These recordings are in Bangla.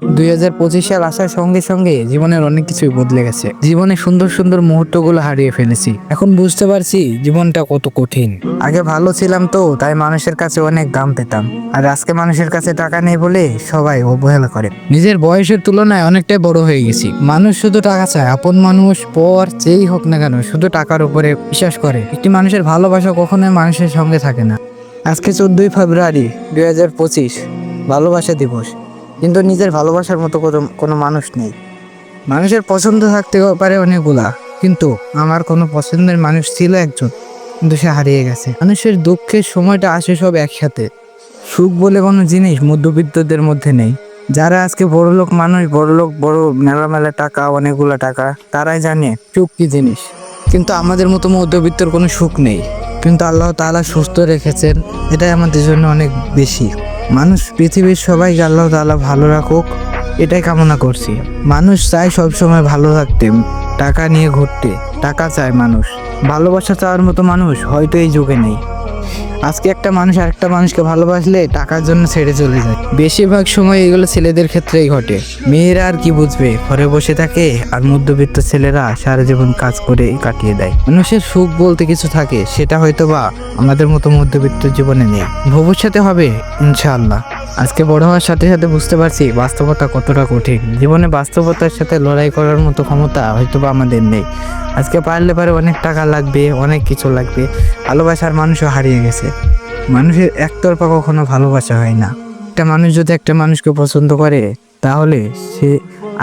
2025 সাল আসার সঙ্গে সঙ্গে জীবনের অনেক কিছুই বদলে গেছে। জীবনে সুন্দর সুন্দর মুহূর্তগুলো হারিয়ে ফেলেছি। এখন বুঝতে পারছি জীবনটা কত কঠিন। আগে ভালো ছিলাম তো তাই মানুষের কাছে অনেক দাম পেতাম, আর আজকে মানুষের কাছে টাকা নেই বলে সবাই অবহেলা করে। নিজের বয়সের তুলনায় অনেকটাই বড় হয়ে গেছি। মানুষ শুধু টাকা চায়, আপন মানুষ পর যেই হোক না কেন শুধু টাকার উপরে বিশ্বাস করে। একটি মানুষের ভালোবাসা কখনোই মানুষের সঙ্গে থাকে না। আজকে 14ই ফেব্রুয়ারি 2025, ভালোবাসা দিবস। কিন্তু নিজের ভালোবাসার মতো কোনো মানুষ নেই। মানুষের পছন্দ থাকতে পারে অনেকগুলা, কিন্তু আমার কোনো পছন্দের মানুষ ছিল একজন, কিন্তু সে হারিয়ে গেছে। মানুষের দুঃখের সময়টা আসে সব একসাথে। সুখ বলে কোনো জিনিস মধ্যবিত্তদের মধ্যে নেই। যারা আজকে বড়লোক মানুষ, বড় মেলা মেলা টাকা, অনেকগুলো টাকা, তারাই জানে সুখ কি জিনিস। কিন্তু আমাদের মতো মধ্যবিত্তর কোনো সুখ নেই। কিন্তু আল্লাহ তাআলা সুস্থ রেখেছেন, এটাই আমাদের জন্য অনেক বেশি। মানুষ পৃথিবীর সবাইকে আল্লাহ তাআলা ভালো রাখুক, এটাই কামনা করছি। মানুষ চায় সবসময় ভালো থাকতে, টাকা নিয়ে ঘুরতে। টাকা চায় মানুষ, ভালোবাসা চাওয়ার মতো মানুষ হয়তো এই যুগে নেই। আজকে একটা মানুষ আরেকটা মানুষকে ভালোবাসলে টাকার জন্য ছেড়ে চলে যায়। বেশিরভাগ সময় এগুলো ছেলেদের ক্ষেত্রেই ঘটে। মেয়েরা আর কি বুঝবে, ঘরে বসে থাকে, আর মধ্যবিত্ত ছেলেরা সারা জীবন কাজ করে কাটিয়ে দেয়। মানুষের সুখ বলতে কিছু থাকে, সেটা হয়তো বা আমাদের মতো মধ্যবিত্ত জীবনে নেই। ভবিষ্যতে হবে ইনশাআল্লাহ। আজকে বড় হওয়ার সাথে সাথে বুঝতে পারছি বাস্তবতা কতটা কঠিন। জীবনে বাস্তবতার সাথে লড়াই করার মতো ক্ষমতা হয়তো বা আমাদের নেই। আজকে পারলে অনেক টাকা লাগবে, অনেক কিছু লাগবে। ভালোবাসার মানুষও হারিয়ে গেছে। মানুষের একতরফা কখনো ভালোবাসা হয় না। একটা মানুষ যদি একটা মানুষকে পছন্দ করে, তাহলে সে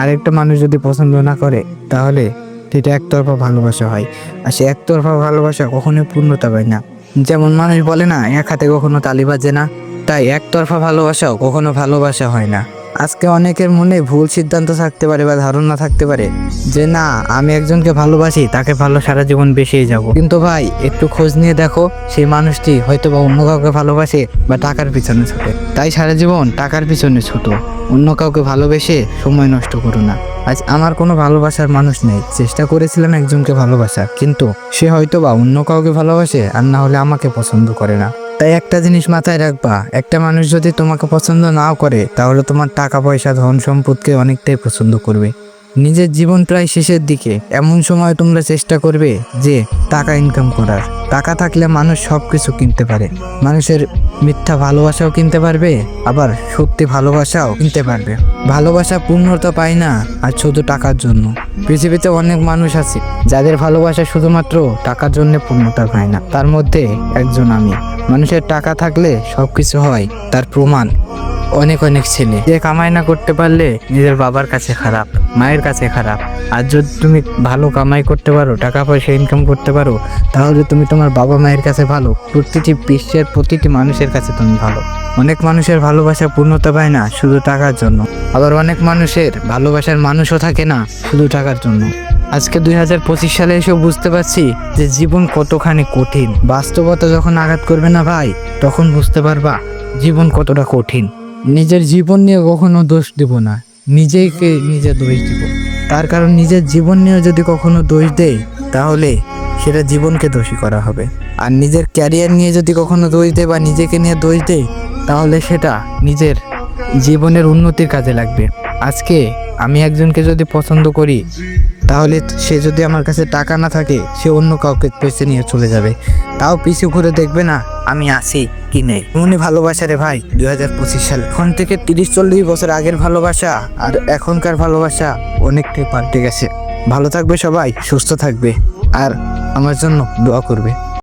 আরেকটা মানুষ যদি পছন্দ না করে, তাহলে সেটা একতরফা ভালোবাসা হয়। আর সে একতরফা ভালোবাসা কখনোই পূর্ণতা পায় না। যেমন মানুষ বলে না, এক হাতে কখনো তালি বাজে না, তাই একতরফা ভালোবাসাও কখনো ভালোবাসা হয় না। আজকে অনেকের মনে ভুল সিদ্ধান্ত থাকতে পারে বা ধারণা থাকতে পারে যে না, আমি একজনকে ভালোবাসি, তাকে ভালো সারা জীবন বেসেই যাব। কিন্তু ভাই, একটু খোঁজ নিয়ে দেখো, সেই মানুষটি হয়তো বা অন্য কাউকে ভালোবাসে বা টাকার পিছনে ছোটে। তাই সারা জীবন টাকার পিছনে ছোট, অন্য কাউকে ভালোবেসে সময় নষ্ট করো না। আজ আমার কোনো ভালোবাসার মানুষ নেই। চেষ্টা করেছিলাম একজনকে ভালোবাসার, কিন্তু সে হয়তো বা অন্য কাউকে ভালোবাসে, আর না হলে আমাকে পছন্দ করে না। তাই একটা জিনিস মাথায় রাখবা, একটা মানুষ যদি তোমাকে পছন্দ নাও করে, তাহলে তোমার টাকা পয়সা ধন সম্পদকে অনেকটাই পছন্দ করবে। নিজের জীবন প্রায় শেষের দিকে, এমন সময় তোমরা চেষ্টা করবে যে টাকা ইনকাম করার। টাকা থাকলে মানুষ সব কিছু কিনতে পারে। মানুষের মিথ্যা ভালোবাসাও কিনতে পারবে, আবার সত্যি ভালোবাসাও কিনতে পারবে। ভালোবাসা পূর্ণতা পায় না আর শুধু টাকার জন্য। পৃথিবীতে অনেক মানুষ আছে যাদের ভালোবাসা শুধুমাত্র টাকার জন্য পূর্ণতা পায় না, তার মধ্যে একজন আমি। মানুষের টাকা থাকলে সবকিছু হয়, তার প্রমাণ অনেক ছেলে যে কামাই না করতে পারলে নিজের বাবার কাছে খারাপ, মায়ের কাছে খারাপ। আর যদি তুমি ভালো কামাই করতে পারো, টাকা পয়সা ইনকাম করতে পারো, তাহলে তুমি তোমার বাবা মায়ের কাছে ভালো, বিশ্বের প্রতিটি মানুষের কাছে তুমি ভালো। অনেক মানুষের ভালোবাসা পূর্ণতা পায় না শুধু টাকার জন্য, আবার অনেক মানুষের ভালোবাসার মানুষও থাকে না শুধু টাকার জন্য। আজকে 2025 সালে এসে বুঝতে পারছি যে জীবন কতখানি কঠিন। বাস্তবতা যখন আঘাত করবে না ভাই, তখন বুঝতে পারবা জীবন কতটা কঠিন। নিজের জীবন নিয়ে কখনো দোষ দিব না, নিজেকে নিজে দোষ দিব। তার কারণ নিজের জীবন নিয়ে যদি কখনো দোষ দেই, তাহলে সেটা জীবনকে দোষী করা হবে। আর নিজের ক্যারিয়ার নিয়ে যদি কখনো দোষ দেয় বা নিজেকে নিয়ে দোষ দেই, তাহলে সেটা নিজের জীবনের উন্নতির কাজে লাগবে। আজকে আমি একজনকে যদি পছন্দ করি, তাহলে সে যদি আমার কাছে টাকা না থাকে, সে অন্য কাউকে বেছে নিয়ে চলে যাবে। তাও পিছু ঘুরে দেখবে না আমি আছি কি নেই। এমনই ভালোবাসা রে ভাই 2025 সাল। এখন থেকে 30-40 বছর আগের ভালোবাসা আর এখনকার ভালোবাসা অনেকটাই পাল্টে গেছে। ভালো থাকবে সবাই, সুস্থ থাকবে, আর আমার জন্য দোয়া করবে।